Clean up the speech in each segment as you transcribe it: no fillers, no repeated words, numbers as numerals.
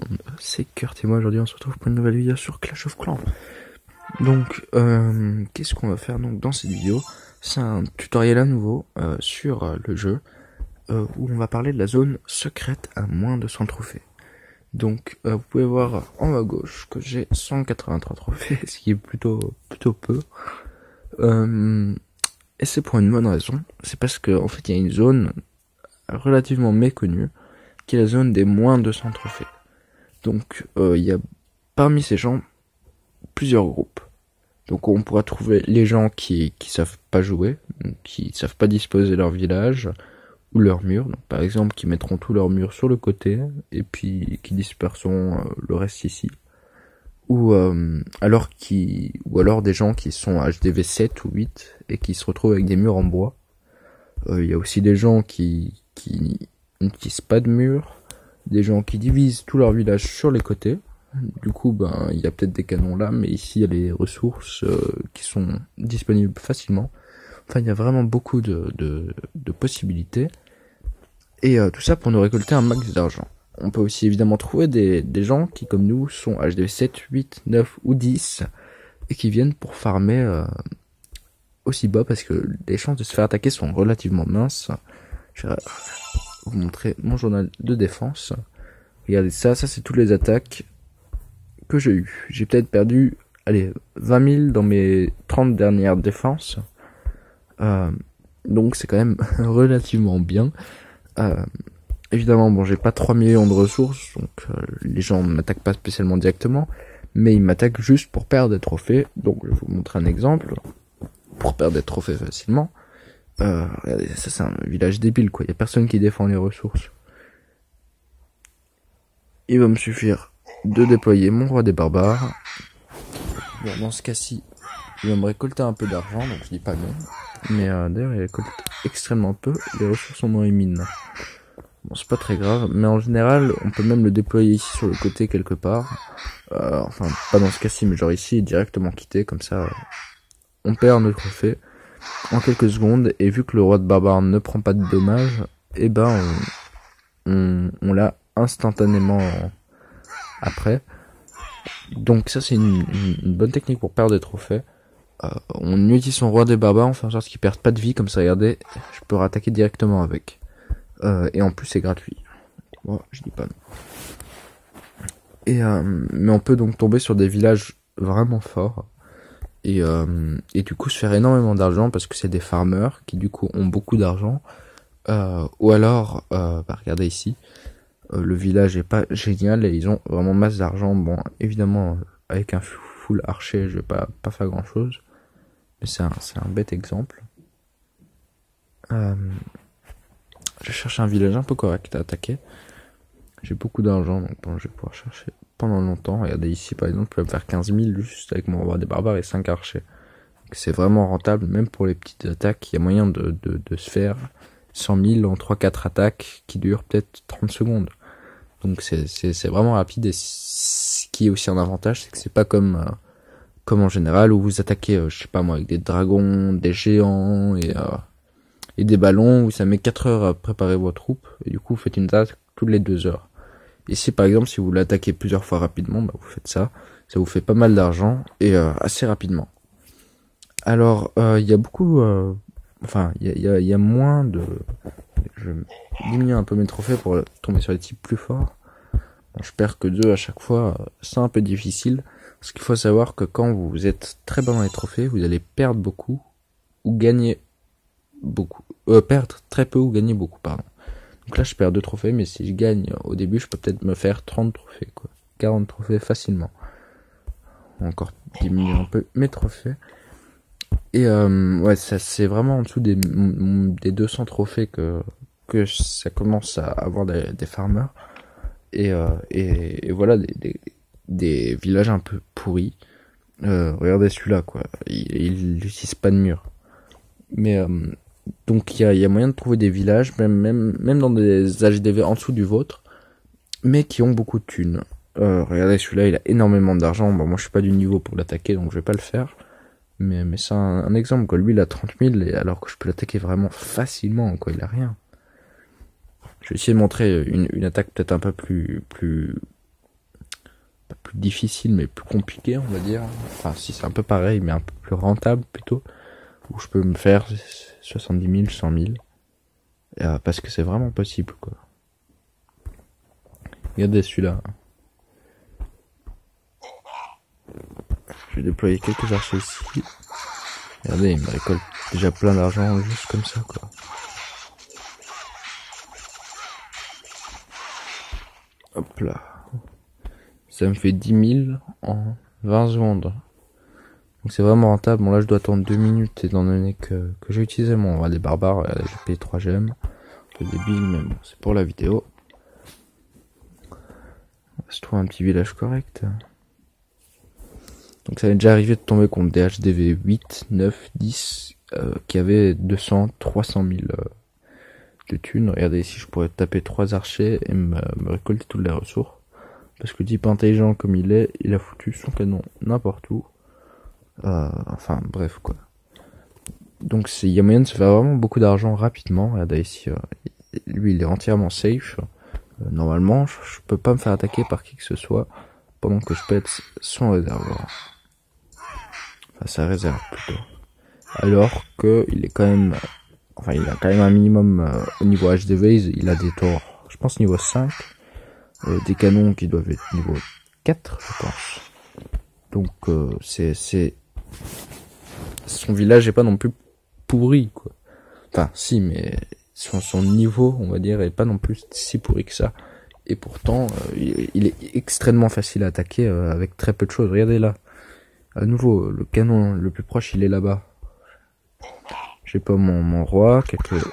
monde, c'est Kurt et moi aujourd'hui on se retrouve pour une nouvelle vidéo sur Clash of Clans. Donc qu'est-ce qu'on va faire donc dans cette vidéo? C'est un tutoriel à nouveau sur le jeu où on va parler de la zone secrète à moins de 100 trophées. Donc vous pouvez voir en haut à gauche que j'ai 183 trophées, ce qui est plutôt peu. Et c'est pour une bonne raison, c'est parce que en fait il y a une zone relativement méconnue qui est la zone des moins de 100 trophées. Donc il y a parmi ces gens plusieurs groupes. Donc on pourra trouver les gens qui savent pas jouer, qui savent pas disposer leur village ou leur mur, donc par exemple qui mettront tous leurs murs sur le côté et puis qui disperseront le reste ici. Ou alors des gens qui sont HDV 7 ou 8 et qui se retrouvent avec des murs en bois. Il y a aussi des gens qui n'utilisent pas de murs, des gens qui divisent tout leur village sur les côtés. Du coup, il y a peut-être des canons là, mais ici il y a les ressources qui sont disponibles facilement. Enfin, il y a vraiment beaucoup de possibilités. Et tout ça pour nous récolter un max d'argent. On peut aussi évidemment trouver des gens qui, comme nous, sont HD 7, 8, 9 ou 10 et qui viennent pour farmer aussi bas parce que les chances de se faire attaquer sont relativement minces. Je vais vous montrer mon journal de défense. Regardez ça, c'est toutes les attaques que j'ai eues. J'ai peut-être perdu, 20 000 dans mes 30 dernières défenses. Donc c'est quand même relativement bien. Évidemment, j'ai pas 3 millions de ressources, donc les gens ne m'attaquent pas spécialement directement, mais ils m'attaquent juste pour perdre des trophées. Donc je vais vous montrer un exemple pour perdre des trophées facilement. Regardez, ça c'est un village débile quoi, il y a personne qui défend les ressources. Il va me suffire de déployer mon roi des barbares. Bon, dans ce cas-ci, il va me récolter un peu d'argent, donc je dis pas non. Mais d'ailleurs, il récolte extrêmement peu, les ressources sont dans les mines. Bon, c'est pas très grave, mais en général, on peut même le déployer ici sur le côté quelque part. Enfin, pas dans ce cas-ci, mais genre ici, directement quitter, comme ça, on perd notre trophée en quelques secondes, et vu que le roi de barbare ne prend pas de dommages, on l'a instantanément après. Donc ça, c'est une bonne technique pour perdre des trophées. On utilise son roi des barbares, on fait en sorte qu'il perde pas de vie, comme ça, regardez, je peux rattaquer directement avec. Et en plus c'est gratuit. Bon, je dis pas non. Mais on peut donc tomber sur des villages vraiment forts. Et du coup se faire énormément d'argent parce que c'est des farmers qui du coup ont beaucoup d'argent. Ou alors, regardez ici, le village est pas génial et ils ont vraiment masse d'argent. Bon, évidemment, avec un full archer, je vais pas faire grand chose. Mais c'est un bête exemple. Je cherche un village un peu correct à attaquer. J'ai beaucoup d'argent, donc bon, je vais pouvoir chercher pendant longtemps. Regardez ici, par exemple, je peux me faire 15 000 juste avec mon roi des barbares et 5 archers. Donc c'est vraiment rentable, même pour les petites attaques. Il y a moyen de se faire 100 000 en 3-4 attaques qui durent peut-être 30 secondes. Donc c'est vraiment rapide. Et ce qui est aussi un avantage, c'est que c'est pas comme en général où vous attaquez, je sais pas moi, avec des dragons, des géants et des ballons où ça met 4 heures à préparer vos troupes et du coup vous faites une attaque toutes les 2 heures. Ici par exemple si vous l'attaquez plusieurs fois rapidement, vous faites ça vous fait pas mal d'argent et assez rapidement. Alors il y a beaucoup, il y a moins de... Je vais diminuer un peu mes trophées pour tomber sur des types plus forts. Bon, je perds que 2 à chaque fois, c'est un peu difficile parce qu'il faut savoir que quand vous êtes très bas dans les trophées, vous allez perdre beaucoup ou gagner beaucoup, perdre très peu ou gagner beaucoup, pardon. Donc là je perds 2 trophées, mais si je gagne au début je peux peut-être me faire 30 trophées quoi, 40 trophées facilement. Encore diminuer un peu mes trophées. Et ouais, ça c'est vraiment en dessous des 200 trophées que ça commence à avoir des farmers. Et voilà des villages un peu pourris. Regardez celui-là quoi, il n'utilise pas de mur. Mais donc il y a moyen de trouver des villages, même dans des HDV en dessous du vôtre, mais qui ont beaucoup de thunes. Regardez celui-là, il a énormément d'argent. Bon, moi je suis pas du niveau pour l'attaquer, donc je vais pas le faire. Mais c'est un exemple quoi. Lui il a 30 000, alors que je peux l'attaquer vraiment facilement quoi. Il a rien. Je vais essayer de montrer une attaque peut-être un peu plus plus difficile mais plus compliqué, on va dire. Enfin, si c'est un peu pareil, mais un peu plus rentable plutôt. Où je peux me faire 70 000, 100 000. Parce que c'est vraiment possible, quoi. Regardez celui-là. Je vais déployer quelques archers ici. Regardez, il me récolte déjà plein d'argent juste comme ça, quoi. Hop là. Ça me fait 10 000 en 20 secondes. Donc c'est vraiment rentable. Bon là je dois attendre 2 minutes étant donné que j'ai utilisé mon roi des barbares. J'ai payé 3 gemmes. Un peu débile mais bon c'est pour la vidéo. On va se trouver un petit village correct. Donc ça m'est déjà arrivé de tomber contre des HDV 8, 9, 10 qui avaient 200, 300 000 de thunes. Regardez ici je pourrais taper 3 archers et me récolter toutes les ressources. Parce que le type intelligent comme il est, il a foutu son canon n'importe où. Enfin bref quoi. Donc il y a moyen de se faire vraiment beaucoup d'argent rapidement. Regardez ici, lui il est entièrement safe. Normalement je peux pas me faire attaquer par qui que ce soit pendant que je pète son réservoir. Enfin sa réserve plutôt. Alors que il est quand même, enfin il a quand même un minimum au niveau HDV, il a des torts, je pense niveau 5. Des canons qui doivent être niveau 4 je pense. Donc c'est son village est pas non plus pourri quoi. Enfin si mais son niveau on va dire est pas non plus si pourri que ça. Et pourtant il est extrêmement facile à attaquer avec très peu de choses. Regardez là. À nouveau le canon le plus proche il est là-bas. J'ai pas mon roi, quelques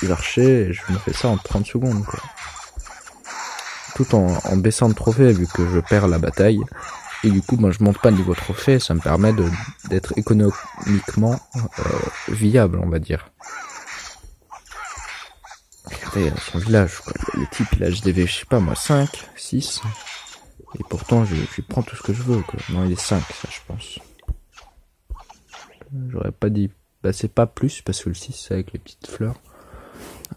archers et je me fais ça en 30 secondes quoi. Tout en baissant de trophée vu que je perds la bataille. Et du coup, je monte pas niveau trophée, ça me permet d'être économiquement viable, on va dire. Regardez son village, quoi. Le type, il a HDV, je sais pas moi, 5, 6. Et pourtant, je lui prends tout ce que je veux, quoi. Non, il est 5, ça, je pense. J'aurais pas dit... Bah, c'est pas plus, parce que le 6, c'est avec les petites fleurs.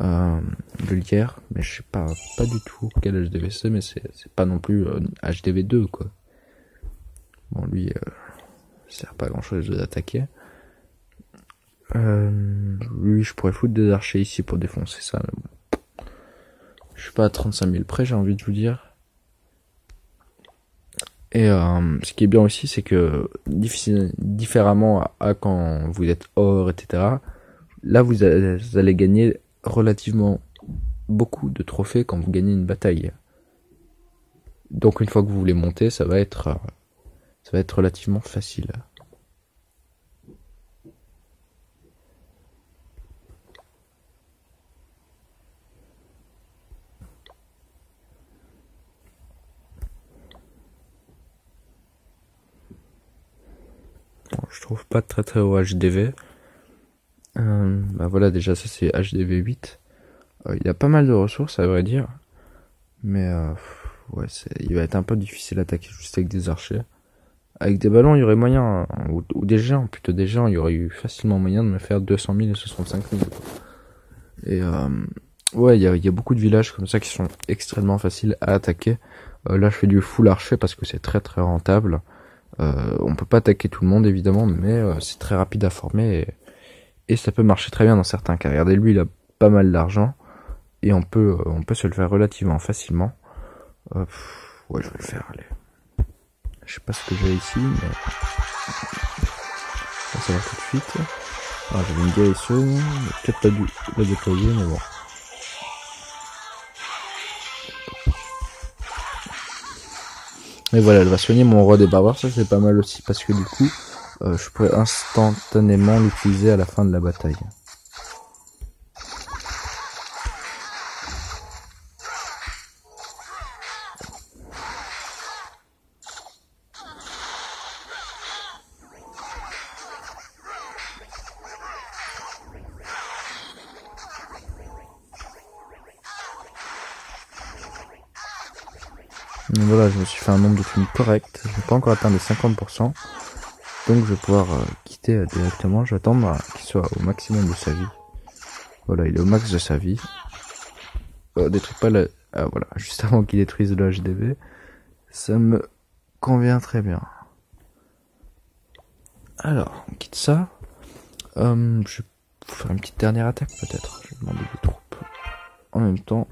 Le lierre, mais je sais pas du tout quel HDV c'est, mais c'est pas non plus HDV 2, quoi. Bon, lui, sert pas à grand chose d'attaquer. Lui, je pourrais foutre des archers ici pour défoncer ça. Mais bon. Je suis pas à 35 000 près, j'ai envie de vous dire. Et ce qui est bien aussi, c'est que différemment à quand vous êtes or, etc., là, vous allez gagner relativement beaucoup de trophées quand vous gagnez une bataille. Donc, une fois que vous voulez monter, ça va être relativement facile. Bon, je trouve pas très haut HDV. Bah voilà, déjà ça c'est HDV 8. Il y a pas mal de ressources à vrai dire. Mais ouais, il va être un peu difficile à attaquer juste avec des archers. Avec des ballons, il y aurait moyen, ou des géants, plutôt des géants, il y aurait eu facilement moyen de me faire 200 000 et 65 000. Et ouais, il y a beaucoup de villages comme ça qui sont extrêmement faciles à attaquer. Là, je fais du full archer parce que c'est très rentable. On peut pas attaquer tout le monde évidemment, mais c'est très rapide à former et ça peut marcher très bien dans certains cas. Regardez, lui, il a pas mal d'argent et on peut se le faire relativement facilement. Ouais, je vais le faire, allez. Je sais pas ce que j'ai ici, mais ça va tout de suite. Ah, j'avais une guérisseuse, peut-être pas dû la déployer, mais bon. Et voilà, elle va soigner mon roi des barbares, ça c'est pas mal aussi, parce que du coup, je pourrais instantanément l'utiliser à la fin de la bataille. Donc voilà, je me suis fait un nombre de thunes correct. Je n'ai pas encore atteint les 50%. Donc je vais pouvoir quitter directement. Je vais attendre qu'il soit au maximum de sa vie. Voilà, il est au max de sa vie. Détruis pas la... Ah voilà, juste avant qu'il détruise le HDV. Ça me convient très bien. Alors, on quitte ça. Je vais faire une petite dernière attaque peut-être. Je vais demander des troupes en même temps.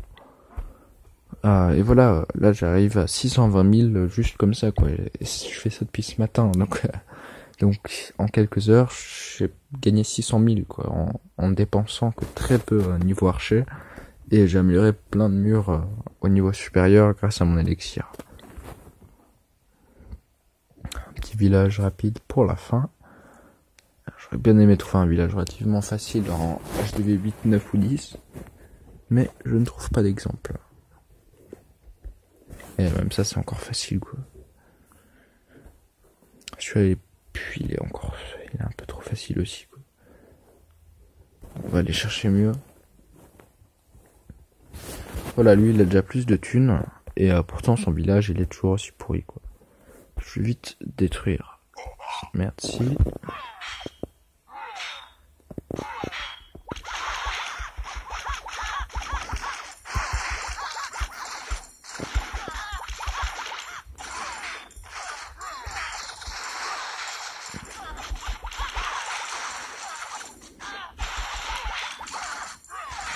Et voilà, là j'arrive à 620 000 juste comme ça quoi. Et je fais ça depuis ce matin, donc en quelques heures j'ai gagné 600 000 quoi en dépensant que très peu au niveau archer, et j'ai amélioré plein de murs au niveau supérieur grâce à mon élixir. Un petit village rapide pour la fin. J'aurais bien aimé trouver un village relativement facile en HDV 8, 9 ou 10, mais je ne trouve pas d'exemple. Et même ça c'est encore facile quoi. Je suis allé, puis il est un peu trop facile aussi quoi. On va aller chercher mieux. Voilà, lui il a déjà plus de thunes, et pourtant son village il est toujours aussi pourri quoi. Je vais vite détruire. Merci.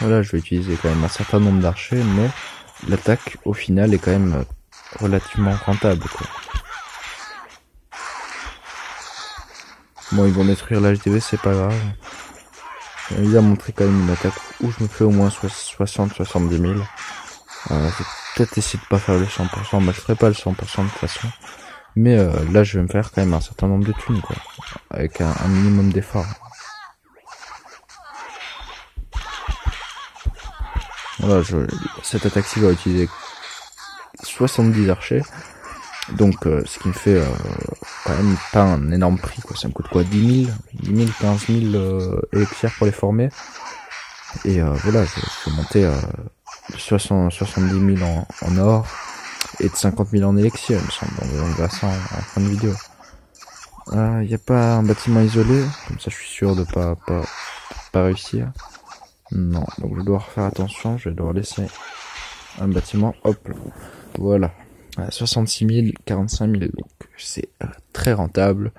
Voilà, je vais utiliser quand même un certain nombre d'archers, mais l'attaque au final est quand même relativement rentable quoi. Bon, ils vont détruire l'HDV, c'est pas grave. Il a montré quand même une attaque où je me fais au moins 60-70 000. Je vais peut-être essayer de pas faire le 100%, mais je ferai pas le 100% de toute façon. Mais là, je vais me faire quand même un certain nombre de thunes quoi, avec un minimum d'effort. Voilà, cette attaque-ci va utiliser 70 archers, donc ce qui me fait quand même pas un énorme prix quoi. Ça me coûte quoi, 10 000, 15 000 élixirs pour les former, et voilà, je vais monter de 70 000 en or et de 50 000 en élixir, il me semble. On verra ça en fin de vidéo. Y a pas un bâtiment isolé, comme ça je suis sûr de pas réussir. Non, donc je dois refaire attention, je vais devoir laisser un bâtiment, hop, voilà, 66 000, 45 000, donc c'est très rentable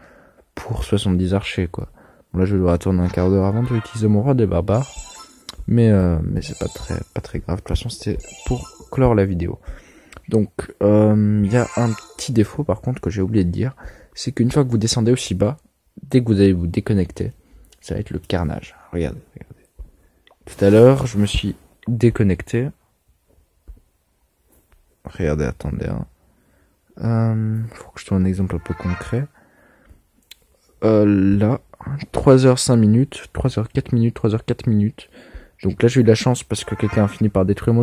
pour 70 archers quoi. Bon, là je vais devoir attendre un quart d'heure avant de utiliser mon roi des barbares, mais c'est pas très grave, de toute façon c'était pour clore la vidéo. Donc il y a un petit défaut par contre que j'ai oublié de dire, c'est qu'une fois que vous descendez aussi bas, dès que vous allez vous déconnecter, ça va être le carnage. Regardez. Tout à l'heure, je me suis déconnecté. Regardez, attendez. Faut que je trouve un exemple un peu concret. Là, 3h05 minutes, 3h04 minutes, 3h04 minutes. Donc là, j'ai eu de la chance parce que quelqu'un a fini par détruire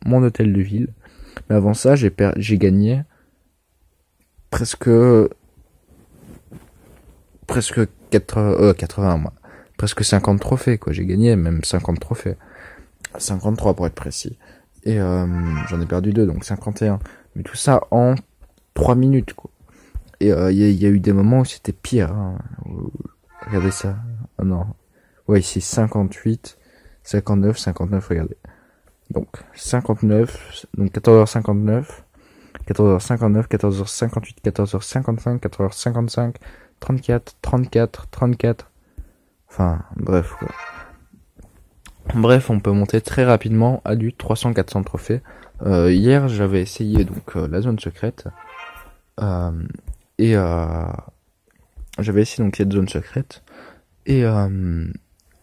mon hôtel de ville. Mais avant ça, j'ai gagné presque 80 moi. Presque 50 trophées quoi, j'ai gagné même 50 trophées. 53 pour être précis. Et j'en ai perdu 2, donc 51. Mais tout ça en 3 minutes quoi. Et il y a eu des moments où c'était pire hein. Regardez ça. Oh non. Ouais, ici 58, 59, 59, regardez. Donc 59, donc 14h59, 14h59, 14h58, 14h55, 14h55, 34, 34, 34. Enfin, bref, quoi. Bref, on peut monter très rapidement à du 300-400 trophées. Hier, j'avais essayé donc la zone secrète. J'avais essayé donc cette zone secrète. Et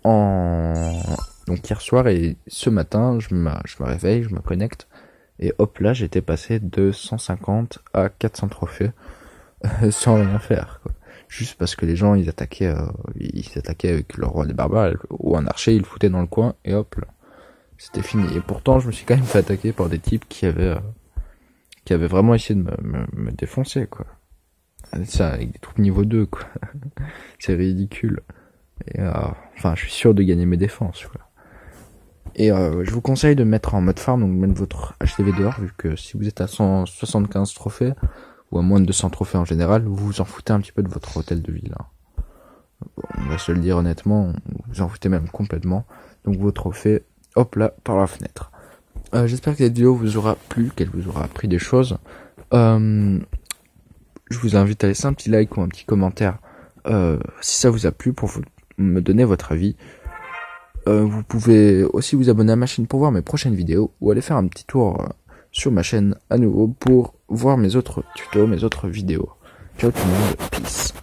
donc hier soir et ce matin, je me réveille, je me connecte. Et hop là, j'étais passé de 150 à 400 trophées sans rien faire, quoi. Juste parce que les gens ils attaquaient avec le roi des barbares ou un archer, ils le foutaient dans le coin et hop là, c'était fini. Et pourtant je me suis quand même fait attaquer par des types qui avaient vraiment essayé de me défoncer quoi. Ça avec des troupes niveau 2 quoi. C'est ridicule. Et enfin je suis sûr de gagner mes défenses quoi. Et je vous conseille de mettre en mode farm, donc de mettre votre HDV dehors, vu que si vous êtes à 175 trophées ou à moins de 200 trophées en général, vous vous en foutez un petit peu de votre hôtel de ville. Hein. On va se le dire honnêtement, vous vous en foutez même complètement. Donc vos trophées, hop là, par la fenêtre. J'espère que cette vidéo vous aura plu, qu'elle vous aura appris des choses. Je vous invite à laisser un petit like ou un petit commentaire si ça vous a plu pour me donner votre avis. Vous pouvez aussi vous abonner à ma chaîne pour voir mes prochaines vidéos ou aller faire un petit tour sur ma chaîne à nouveau pour voir mes autres tutos, mes autres vidéos. Ciao tout le monde, peace.